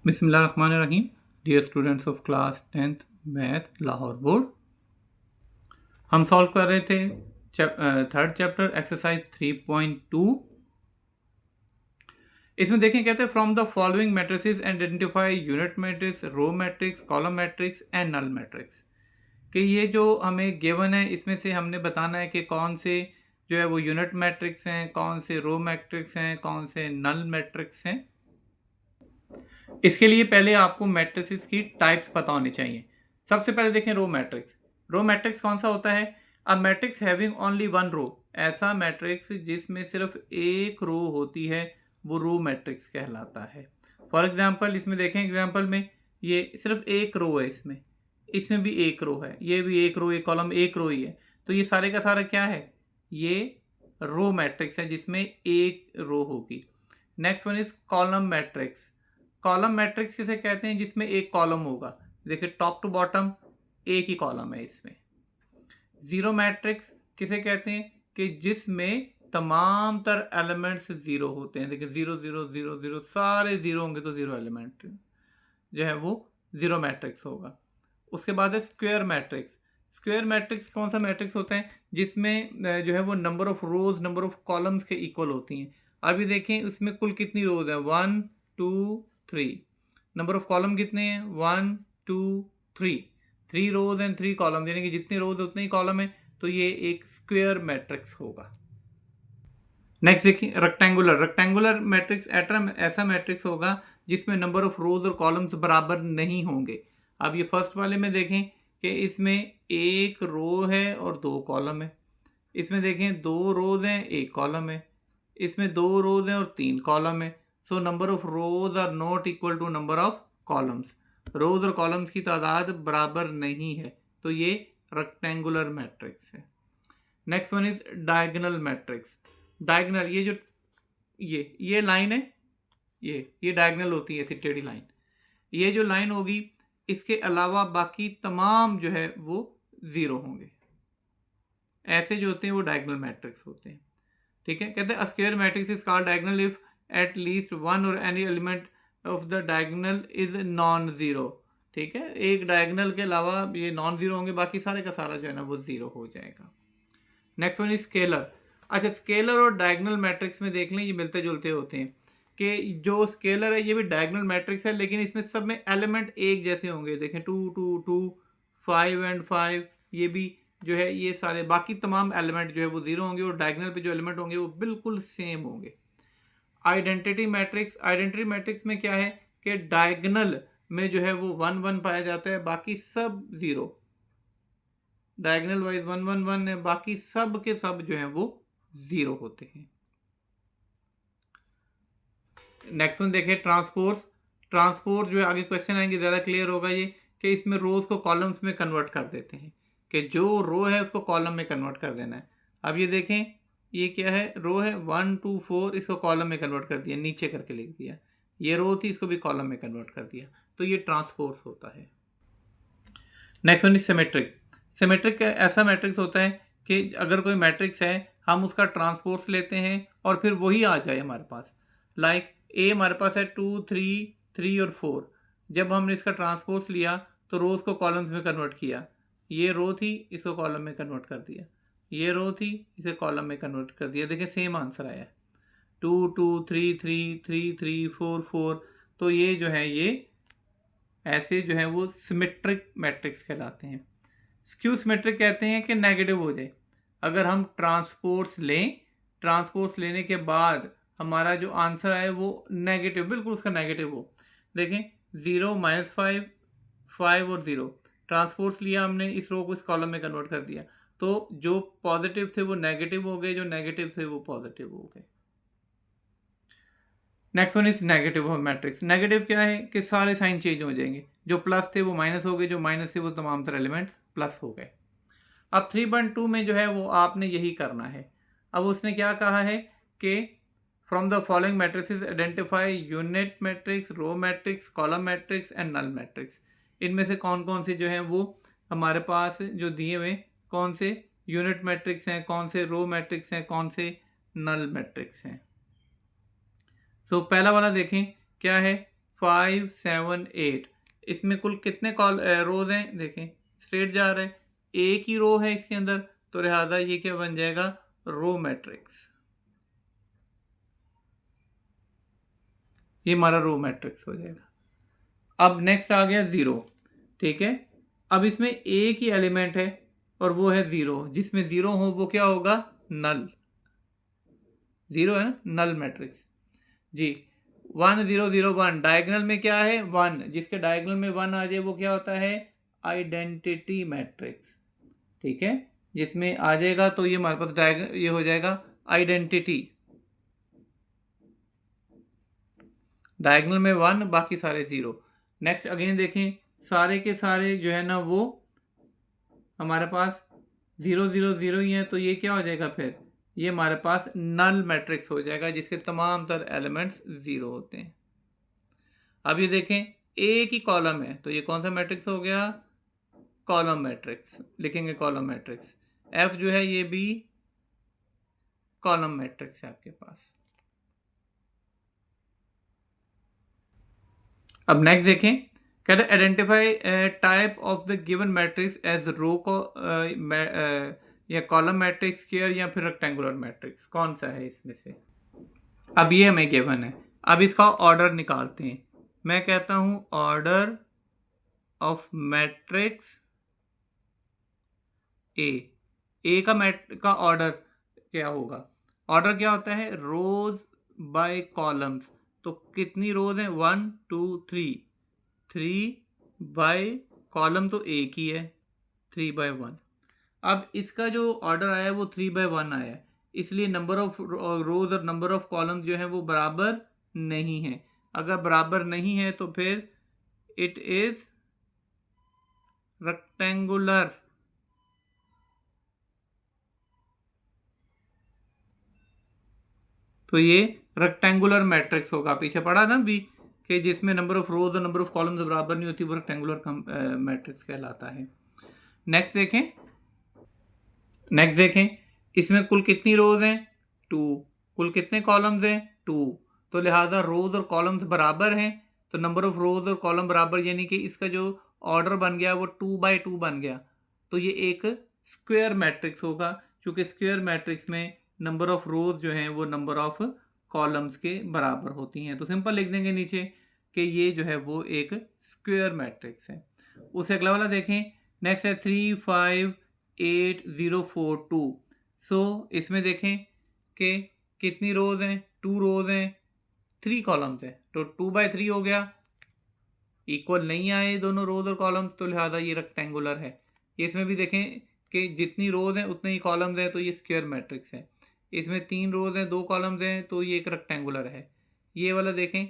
बिस्मिल्लाहिर्रहमानिर्रहीम। Dear students of class 10th math Lahore board, हम solve कर रहे थे थर्ड चैप्टर एक्सरसाइज 3.2। इसमें देखें कहते हैं from the following matrices identify unit matrix, row matrix, column matrix and null matrix. कि ये जो हमें गिवन है इसमें से हमने बताना है कि कौन से जो है वो यूनिट मैट्रिक्स हैं, कौन से रो मैट्रिक्स हैं, कौन से नल मैट्रिक्स हैं। इसके लिए पहले आपको मैट्रिसेस की टाइप्स पता होनी चाहिए। सबसे पहले देखें रो मैट्रिक्स। रो मैट्रिक्स कौन सा होता है? A matrix having only one row, ऐसा मैट्रिक्स जिसमें सिर्फ एक रो होती है वो रो मैट्रिक्स कहलाता है। फॉर एग्जांपल इसमें देखें, एग्जांपल में ये सिर्फ एक रो है, इसमें भी एक रो है, ये भी एक रो, एक कॉलम, एक रो ही है, तो ये सारे का सारा क्या है? ये रो मैट्रिक्स है जिसमें एक रो होगी। Next one is column matrix. Column matrix किसे कहते हैं? जिसमें एक कॉलम होगा। देखिए टॉप टू बॉटम एक ही कॉलम है इसमें। जीरो मैट्रिक्स किसे कहते हैं? कि जिसमें तमाम तर एलिमेंट्स जीरो होते हैं। देखिए जीरो जीरो जीरो जीरो, सारे जीरो होंगे तो जीरो एलिमेंट जो है वो जीरो मैट्रिक्स होगा। उसके बाद है स्क्वायर मैट्रिक्स। स्क्वायर मैट्रिक्स कौन सा मैट्रिक्स होता है? जिसमें जो है वो number of rose number of columns के इक्वल होती हैं। अभी देखें उसमें कुल कितनी रोज है? 1 2 3। नंबर ऑफ कॉलम कितने हैं? 1 2 3। 3 रोज एंड 3 कॉलम, यानी कि जितनी रोज उतने ही कॉलम है, तो ये एक स्क्वायर मैट्रिक्स होगा। नेक्स्ट देखिए रेक्टेंगुलर। रेक्टेंगुलर मैट्रिक्स ऐसा मैट्रिक्स होगा जिसमें नंबर ऑफ रोज और कॉलम्स बराबर नहीं होंगे। अब ये फर्स्ट वाले में देखें कि इसमें एक रो है और दो कॉलम है। इसमें देखें दो रोज हैं, एक कॉलम है। इसमें दो रोज हैं और तीन कॉलम है। So number of rows are not equal to number of columns. Rows और कॉलम्स की तादाद बराबर नहीं है, तो ये रेक्टेंगुलर मैट्रिक्स है। Next one is diagonal matrix. Diagonal, ये जो ये लाइन है, ये डायगोनल होती है, ऐसी टेढ़ी लाइन। ये जो लाइन होगी इसके अलावा बाकी तमाम जो है वो जीरो होंगे। ऐसे जो होते हैं वो डायगोनल मैट्रिक्स होते हैं। ठीक है, कहते हैं square matrix is called diagonal if at least one or any element of the diagonal is non zero. ठीक है, एक डायगोनल के अलावा ये नॉन जीरो होंगे, बाकी सारे का सारा जो है ना वो जीरो हो जाएगा। Next one is scalar. अच्छा, स्केलर और डायगोनल मैट्रिक्स में देख लें ये मिलते जुलते होते हैं। कि जो स्केलर है ये भी डायगोनल मैट्रिक्स है, लेकिन इसमें सब में एलिमेंट एक जैसे होंगे। देखें 2 2 2, 5 एंड 5, ये भी जो है ये सारे बाकी तमाम एलिमेंट जो है वो जीरो होंगे, और डायगोनल पे जो एलिमेंट होंगे वो बिल्कुल सेम होंगे। Identity matrix. आइडेंटिटी मैट्रिक्स में क्या है कि डायगोनल में जो है वो 1 1 पाया जाता है, बाकी सब जीरो। डायगोनल वाइज 1 1 1 है, बाकी सब के सब जो है वो जीरो होते हैं। नेक्स्ट वन देखें ट्रांसपोर्स। ट्रांसपोर्ट जो है आगे क्वेश्चन आएंगे ज़्यादा क्लियर होगा ये, कि इसमें रोज को कॉलम्स में कन्वर्ट कर देते हैं, कि जो रो है उसको कॉलम में कन्वर्ट कर देना है। अब ये देखें ये क्या है? रो है 1 2 4, इसको कॉलम में कन्वर्ट कर दिया, नीचे करके लिख दिया। ये रो थी, इसको भी कॉलम में कन्वर्ट कर दिया, तो ये ट्रांसपोर्स होता है। Next one is symmetric. Symmetric ऐसा मैट्रिक्स होता है कि अगर कोई मैट्रिक्स है हम उसका ट्रांसपोर्ट्स लेते हैं और फिर वही आ जाए हमारे पास। लाइक ए हमारे पास है 2 3 3 और 4। जब हमने इसका ट्रांसपोर्ट्स लिया तो रोज को कॉलम्स में कन्वर्ट किया। ये रो थी, इसको कॉलम में कन्वर्ट कर दिया। ये रो थी, इसे कॉलम में कन्वर्ट कर दिया। देखिए सेम आंसर आया, 2 2 3 3 3 3 4 4। तो ये जो है ये ऐसे जो है वो सिमेट्रिक मैट्रिक्स कहलाते हैं। स्क्यू सिमेट्रिक कहते हैं कि नेगेटिव हो जाए। अगर हम ट्रांसपोर्ट्स लें, ट्रांसपोर्ट्स लेने के बाद हमारा जो आंसर आए वो नेगेटिव, बिल्कुल उसका नेगेटिव हो। देखें 0 -5 5 और 0, ट्रांसपोर्ट्स लिया हमने, इस रो को इस कॉलम में कन्वर्ट कर दिया, तो जो पॉजिटिव थे वो नेगेटिव हो गए, जो नेगेटिव थे वो पॉजिटिव हो गए। Next one is negative matrix. Negative क्या है कि सारे साइन चेंज हो जाएंगे, जो प्लस थे वो माइनस हो गए, जो माइनस थे वो तमाम तरह एलिमेंट्स प्लस हो गए। अब 3.2 में जो है वो आपने यही करना है। अब उसने क्या कहा है कि from the following matrix identify unit matrix, row matrix, column matrix and null matrix. इनमें से कौन कौन से जो हैं वो हमारे पास जो दिए हुए, कौन से यूनिट मैट्रिक्स हैं, कौन से रो मैट्रिक्स हैं, कौन से नल मैट्रिक्स हैं। सो पहला वाला देखें क्या है 5 7 8। इसमें कुल कितने रोज हैं देखें, स्ट्रेट जा रहा है, एक ही रो है इसके अंदर, तो लिहाजा ये क्या बन जाएगा, रो मैट्रिक्स। ये हमारा रो मैट्रिक्स हो जाएगा। अब नेक्स्ट आ गया ज़ीरो, ठीक है। अब इसमें एक ही एलिमेंट है और वो है ज़ीरो, जिसमें ज़ीरो हो वो क्या होगा, नल। ज़ीरो है ना, नल मैट्रिक्स जी। 1 0 0 1 डायगोनल में क्या है, 1, जिसके डायगोनल में 1 आ जाए वो क्या होता है, आइडेंटिटी मैट्रिक्स, ठीक है। जिसमें आ जाएगा तो ये हमारे पास ये हो जाएगा आइडेंटिटी। डायगोनल में 1, बाकी सारे 0। नेक्स्ट अगेन देखें, सारे के सारे जो है ना वो हमारे पास 0 0 0 ही है, तो ये क्या हो जाएगा फिर, ये हमारे पास नल मैट्रिक्स हो जाएगा, जिसके तमाम तर एलिमेंट्स 0 होते हैं। अब ये देखें, एक ही कॉलम है, तो ये कौन सा मैट्रिक्स हो गया, कॉलम मैट्रिक्स, लिखेंगे कॉलम मैट्रिक्स। एफ जो है ये भी कॉलम मैट्रिक्स है आपके पास। अब नेक्स्ट देखें, कहते हैं identify type of the given matrix as row को या कॉलम मैट्रिक्स, स्क्वायर या फिर रेक्टेंगुलर मैट्रिक्स, कौन सा है इसमें से। अब ये हमें गिवन है, अब इसका ऑर्डर निकालते हैं। मैं कहता हूं ऑर्डर ऑफ मैट्रिक्स ए का ऑर्डर क्या होगा, ऑर्डर क्या होता है, रोज बाय कॉलम्स। तो कितनी रोज हैं, 1 2 3 बाय कॉलम तो एक ही है, 3/1। अब इसका जो ऑर्डर आया है वो 3/1 आया है, इसलिए नंबर ऑफ रोज और नंबर ऑफ कॉलम्स जो है वो बराबर नहीं है। अगर बराबर नहीं है तो फिर इट इज रेक्टेंगुलर। तो ये रेक्टेंगुलर मैट्रिक्स होगा, पीछे पढ़ा था भी कि जिसमें नंबर ऑफ रोज और नंबर ऑफ कॉलम्स बराबर नहीं होती वो रेक्टेंगुलर मैट्रिक्स कहलाता है। नेक्स्ट देखें, इसमें कुल कितनी रोज हैं, 2, कुल कितने कॉलम्स हैं, 2। तो लिहाजा रोज और कॉलम्स बराबर हैं, तो नंबर ऑफ रोज और कॉलम बराबर, यानी कि इसका जो ऑर्डर बन गया वो 2/2 बन गया। तो ये एक स्क्वायर मैट्रिक्स होगा, क्योंकि स्क्वायर मैट्रिक्स में नंबर ऑफ रोज जो हैं वो नंबर ऑफ कॉलम्स के बराबर होती हैं। तो सिंपल लिख देंगे नीचे कि ये जो है वो एक स्क्वायर मैट्रिक्स है। उससे अगला वाला देखें, नेक्स्ट है 3 5 8 0 4 2। सो इसमें देखें कि कितनी रोज हैं, 2 रोज हैं, 3 कॉलम्स हैं, तो 2/3 हो गया। इक्वल नहीं आए दोनों रोज और कॉलम्स, तो लिहाजा ये रेक्टेंगुलर है। इसमें भी देखें कि जितनी रोज हैं उतने ही कॉलम्स हैं, तो ये स्क्वायर मैट्रिक्स है। इसमें 3 रोज हैं, 2 कॉलम्स हैं, तो ये एक रेक्टेंगुलर है। ये वाला देखें,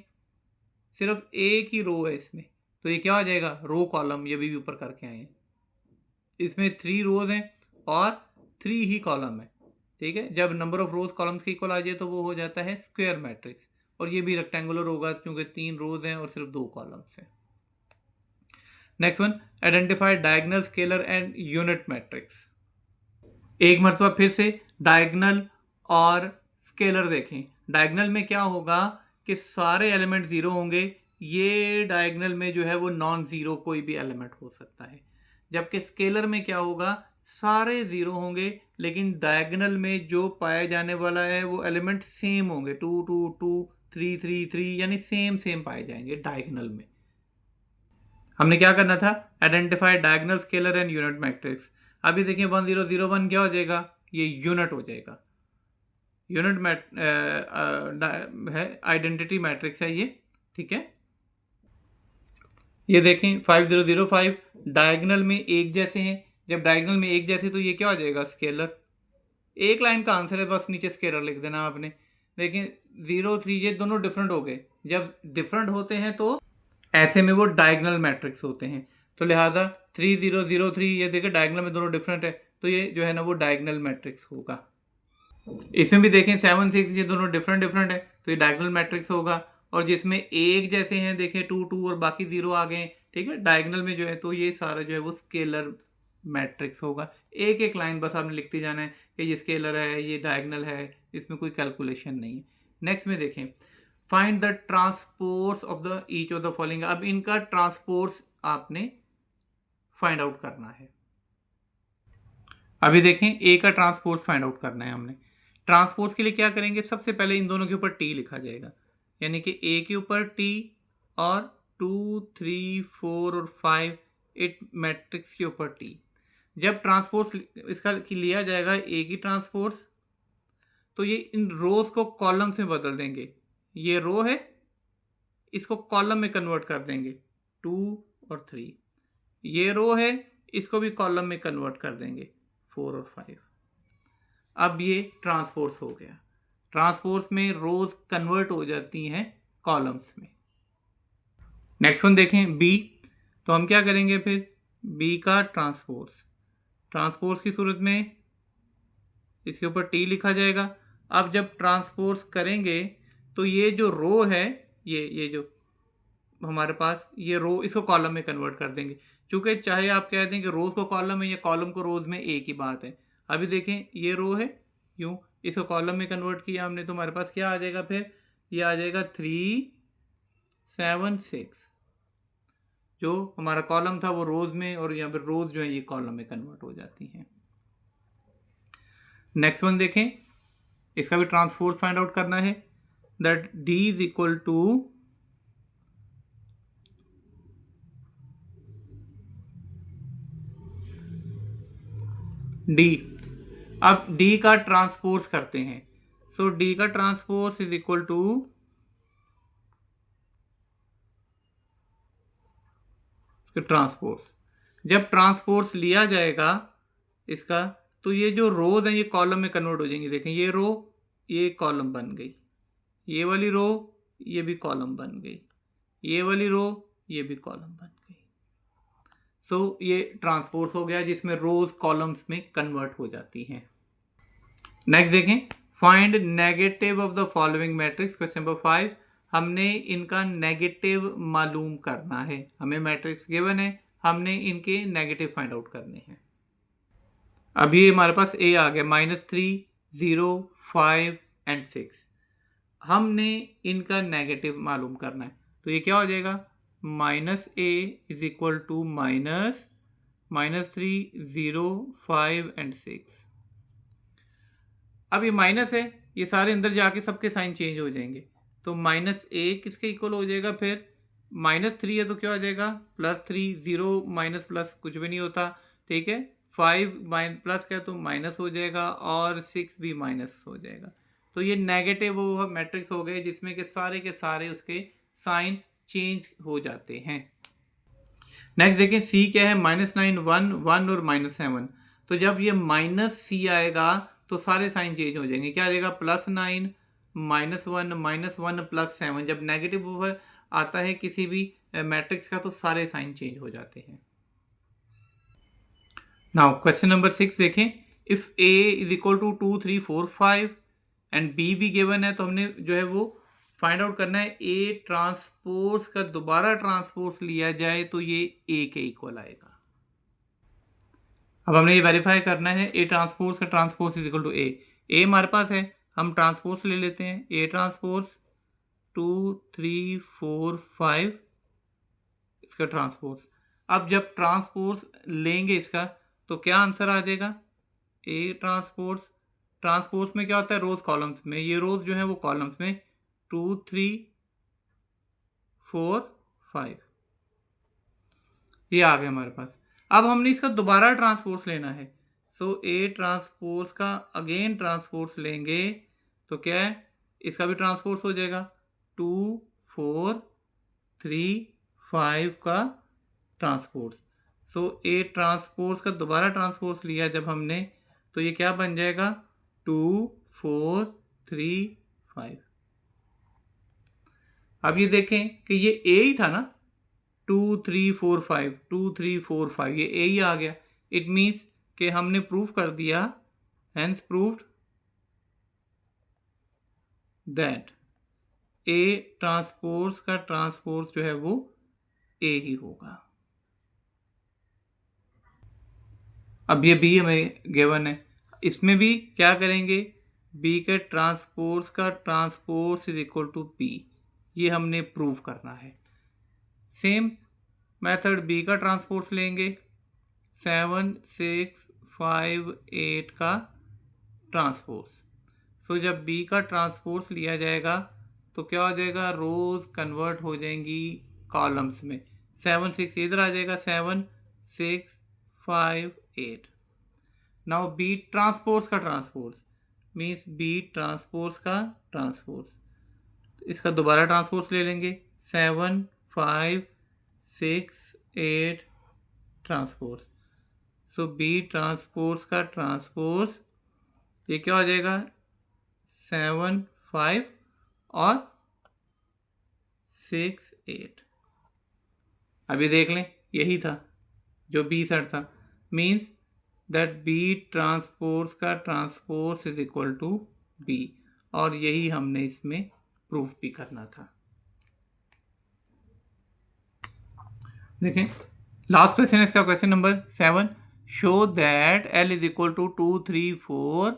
सिर्फ एक ही रो है इसमें, तो ये क्या हो जाएगा, रो कॉलम, ये भी ऊपर करके आए हैं। इसमें 3 रोज हैं और 3 ही कॉलम है, ठीक है। जब नंबर ऑफ रोज कॉलम्स के इक्वल आ जाए तो वो हो जाता है स्क्वायर मैट्रिक्स, और ये भी रेक्टेंगुलर होगा क्योंकि 3 रोज हैं और सिर्फ 2 कॉलम्स हैं। Next one, identify diagonal, scalar and unit matrix. एक मरतबा फिर से डायगोनल और स्केलर देखें। डायगोनल में क्या होगा कि सारे एलिमेंट 0 होंगे, ये डायगोनल में जो है वो नॉन ज़ीरो कोई भी एलिमेंट हो सकता है। जबकि स्केलर में क्या होगा, सारे 0 होंगे, लेकिन डायगोनल में जो पाया जाने वाला है वो एलिमेंट सेम होंगे, 2 2 2 3 3 3, यानी सेम पाए जाएंगे डायगोनल में। हमने क्या करना था, identify diagonal, scalar and unit matrix. अभी देखिए 1 0 0 1 क्या हो जाएगा, ये यूनिट हो जाएगा, यूनिट है, आइडेंटिटी मैट्रिक्स है ये, ठीक है। ये देखें 5 0 0 5 डायगोनल में एक जैसे हैं, जब डायगोनल में एक जैसे तो ये क्या हो जाएगा, स्केलर। एक लाइन का आंसर है, बस नीचे स्केलर लिख देना आपने। देखें 0 3 ये दोनों डिफरेंट हो गए, जब डिफरेंट होते हैं तो ऐसे में वो डायगोनल मैट्रिक्स होते हैं। तो लिहाजा 3 0 0 3 ये देखिए डायगोनल में दोनों डिफरेंट है, तो ये जो है ना वो डायगोनल मैट्रिक्स होगा। इसमें भी देखें 7 6 ये दोनों डिफरेंट है, तो ये डायगोनल मैट्रिक्स होगा। और जिसमें एक जैसे हैं देखें 2 2 और बाकी 0 आ गए, ठीक है, डायगोनल में जो है, तो ये सारा जो है वो स्केलर मैट्रिक्स होगा। एक एक लाइन बस आपने लिखते जाना है कि ये स्केलर है, ये डायगोनल है, इसमें कोई कैलकुलेशन नहीं है। नेक्स्ट में देखें find the transpose of the each of the following. अब इनका ट्रांसपोर्स आपने फाइंड आउट करना है। अभी देखें ए का ट्रांसपोर्स फाइंड आउट करना है हमने। ट्रांसपोर्स के लिए क्या करेंगे, सबसे पहले इन दोनों के ऊपर टी लिखा जाएगा, यानी कि ए के ऊपर टी और 2, 3, 4 और 5 इट मैट्रिक्स के ऊपर टी। जब ट्रांसपोर्स इसका लिया जाएगा ए की ट्रांसपोर्स, तो ये इन रोज को कॉलम्स में बदल देंगे। ये रो है, इसको कॉलम में कन्वर्ट कर देंगे 2 और 3। ये रो है, इसको भी कॉलम में कन्वर्ट कर देंगे 4 और 5। अब ये ट्रांसपोर्स हो गया। ट्रांसपोर्स में रोज कन्वर्ट हो जाती हैं कॉलम्स में। नेक्स्ट वन देखें बी। तो हम क्या करेंगे फिर, बी का ट्रांसपोर्स, ट्रांसपोर्स की सूरत में इसके ऊपर टी लिखा जाएगा। अब जब ट्रांसपोर्स करेंगे तो ये जो रो है, ये जो हमारे पास ये रो, इसको कॉलम में कन्वर्ट कर देंगे। चूंकि चाहे आप कह दें कि रोज को कॉलम में या कॉलम को रोज में, एक ही बात है। अभी देखें ये रो है, यूं इसको कॉलम में कन्वर्ट किया हमने, तो हमारे पास क्या आ जाएगा फिर, ये आ जाएगा 3, 7, 6। जो हमारा कॉलम था वो रोज में, और यहाँ पर रोज जो है ये कॉलम में कन्वर्ट हो जाती हैं। नेक्स्ट वन देखें, इसका भी ट्रांसपोर्ट फाइंड आउट करना है। That D is equal to D. अब डी का ट्रांसपोर्स करते हैं। सो डी का transpose is equal to transpose. जब ट्रांसपोर्स लिया जाएगा इसका, तो ये जो रोज हैं ये कॉलम में कन्वर्ट हो जाएंगी। देखें ये रो, ये कॉलम बन गई, ये वाली रो, ये भी कॉलम बन गई, ये वाली रो, ये भी कॉलम बन गई। सो ये ट्रांसपोर्स हो गया जिसमें रोज कॉलम्स में कन्वर्ट हो जाती हैं। नेक्स्ट देखें, find negative of the following matrix. Question number 5, हमने इनका नेगेटिव मालूम करना है। हमें मैट्रिक्स गिवन है, हमने इनके नेगेटिव फाइंड आउट करने हैं। अभी हमारे पास ए आ गया, -3, 0, 5 एंड 6। हमने इनका नेगेटिव मालूम करना है, तो ये क्या हो जाएगा, -a is equal to -3, 0, 5 and 6। अब ये माइनस है, ये सारे अंदर जाके सबके साइन चेंज हो जाएंगे। तो -a किसके इक्वल हो जाएगा फिर, -3 है तो क्या हो जाएगा, +3, 0 माइनस प्लस कुछ भी नहीं होता, ठीक है। 5 प्लस क्या तो माइनस हो जाएगा, और 6 भी माइनस हो जाएगा। तो ये नेगेटिव वो मैट्रिक्स हो गए जिसमें के सारे उसके साइन चेंज हो जाते हैं। नेक्स्ट देखें, सी क्या है, -9, 1, 1 और -7। तो जब ये -c आएगा तो सारे साइन चेंज हो जाएंगे। क्या आ जाएगा, +9, -1, -1 +7। जब नेगेटिव ओवर आता है किसी भी मैट्रिक्स का तो सारे साइन चेंज हो जाते हैं। नाउ क्वेश्चन नंबर 6 देखें, if a is equal to 2, 3, 4, 5 and b भी गिवन है, तो हमने जो है वो फाइंड आउट करना है a ट्रांसपोज का दोबारा ट्रांसपोज लिया जाए तो ये a के इक्वल आएगा। अब हमने ये वेरीफाई करना है a ट्रांसपोज का transpose is equal to a हमारे पास है, हम ट्रांसपोज ले लेते हैं, a ट्रांसपोज 2, 3, 4, 5 इसका ट्रांसपोज। अब जब ट्रांसपोज लेंगे इसका तो क्या आंसर आ जाएगा, a ट्रांसपोज। ट्रांसपोज में क्या होता है, रोज कॉलम्स में, ये रोज जो है वो कॉलम्स में 2, 3, 4, 5 ये आ गया हमारे पास। अब हमने इसका दोबारा ट्रांसपोज लेना है। सो a ट्रांसपोज का अगेन ट्रांसपोज लेंगे तो क्या है, इसका भी ट्रांसपोज हो जाएगा 2, 4, 3, 5 का ट्रांसपोज। सो a ट्रांसपोज का दोबारा ट्रांसपोज लिया जब हमने, तो ये क्या बन जाएगा, 2, 4, 3, 5। अब ये देखें कि ये a ही था ना, 2, 3, 4, 5, 2, 3, 4, 5 ये a ही आ गया। इट मीन्स कि हमने प्रूव कर दिया, hence proved that a transpose का ट्रांसपोज जो है वो a ही होगा। अब ये b हमें गिवन है, इसमें भी क्या करेंगे, b के ट्रांसपोज का transpose is equal to p। ये हमने प्रूव करना है। सेम मेथड बी का ट्रांसपोर्स लेंगे, 7 6 5 8 का ट्रांसपोर्स। सो जब बी का ट्रांसपोर्स लिया जाएगा तो क्या हो जाएगा, रोज कन्वर्ट हो जाएंगी कॉलम्स में। 7 6 इधर आ जाएगा, 7 6 5 8। नाउ बी ट्रांसपोर्स का ट्रांसपोर्स मीन्स बी ट्रांसपोर्स का ट्रांसपोर्स, इसका दोबारा ट्रांसपोर्स ले लेंगे, 7 5 6 8 ट्रांसपोर्स। सो बी ट्रांसपोर्स का ट्रांसपोर्स ये क्या हो जाएगा, 7 5 और 6 8। अभी देख लें, यही था जो बी सेट था, मीन्स दैट बी ट्रांसपोर्स का transpose is equal to be, और यही हमने इसमें प्रूफ भी करना था। देखें लास्ट क्वेश्चन है इसका, question number 7। Show that L is equal to 2 3 4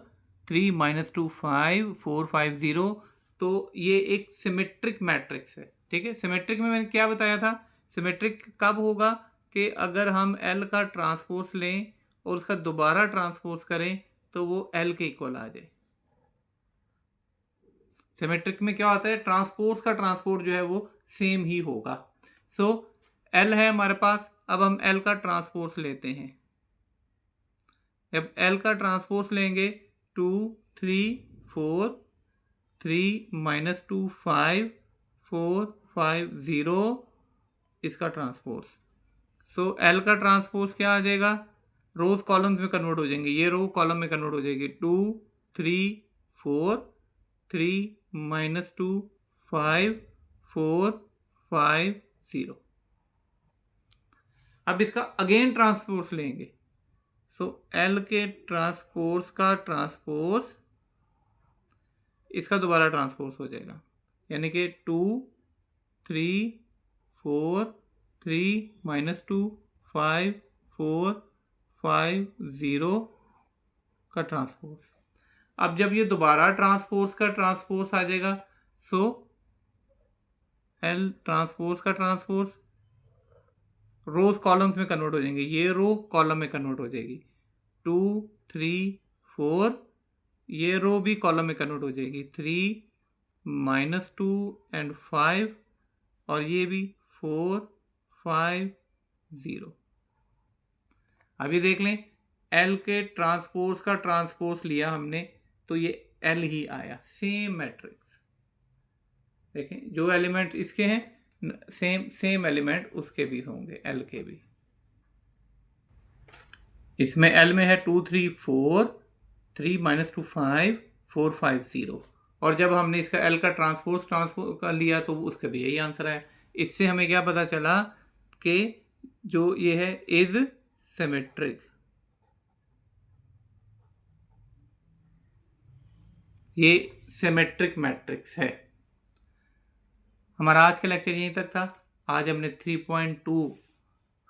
3 - 2 5 4 5 0। तो ये एक सिमेट्रिक मैट्रिक्स है, ठीक है। सिमेट्रिक में मैंने क्या बताया था, सिमेट्रिक कब होगा कि अगर हम एल का ट्रांसपोर्स लें और उसका दोबारा ट्रांसपोर्स करें तो वो एल के इक्वल आ जाए। सिमेट्रिक में क्या होता है, ट्रांसपोर्स का ट्रांसपोर्ट जो है वो सेम ही होगा। सो एल है हमारे पास, अब हम एल का ट्रांसपोर्स लेते हैं। जब एल का ट्रांसपोर्स लेंगे 2 3 4 3 - 2 5 4 5 0 इसका ट्रांसपोर्स। सो एल का ट्रांसपोर्स क्या आ जाएगा, रोज कॉलम्स में कन्वर्ट हो जाएंगे, ये रो कॉलम में कन्वर्ट हो जाएगी, 2 3 4 3 - 2 5 4 5 0। अब इसका अगेन ट्रांसपोर्स लेंगे, सो एल के ट्रांसपोर्स का ट्रांसपोर्स इसका दोबारा ट्रांसपोर्स हो जाएगा, यानी कि 2 3 4 3 - 2 5 4 5 0 का ट्रांसपोर्स। अब जब ये दोबारा ट्रांसपोर्स का ट्रांसपोर्स आ जाएगा, सो एल ट्रांसपोर्स का ट्रांसपोर्स रोज कॉलम्स में कन्वर्ट हो जाएंगे, ये रो कॉलम में कन्वर्ट हो जाएगी, 2 3 4 ये रो भी कॉलम में कन्वर्ट हो जाएगी, 3 - 2 एंड 5 और ये भी 4 5 0। अभी देख लें, एल के ट्रांसपोर्स का ट्रांसपोर्स लिया हमने तो ये एल ही आया, सेम मैट्रिक्स। देखें जो एलिमेंट इसके हैं सेम एलिमेंट उसके भी होंगे, एल के भी। इसमें एल में है 2 3 4 3 - 2 5 4 5 0, और जब हमने इसका एल का ट्रांसपोर्स का लिया तो उसका भी यही आंसर है। इससे हमें क्या पता चला कि जो ये है इज सिमेट्रिक, ये सिमेट्रिक मैट्रिक्स है। हमारा आज का लेक्चर यहीं तक था। आज हमने 3.2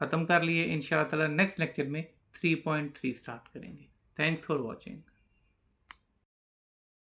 ख़त्म कर लिए। इंशाअल्लाह नेक्स्ट लेक्चर में 3.3 स्टार्ट करेंगे। Thanks for watching.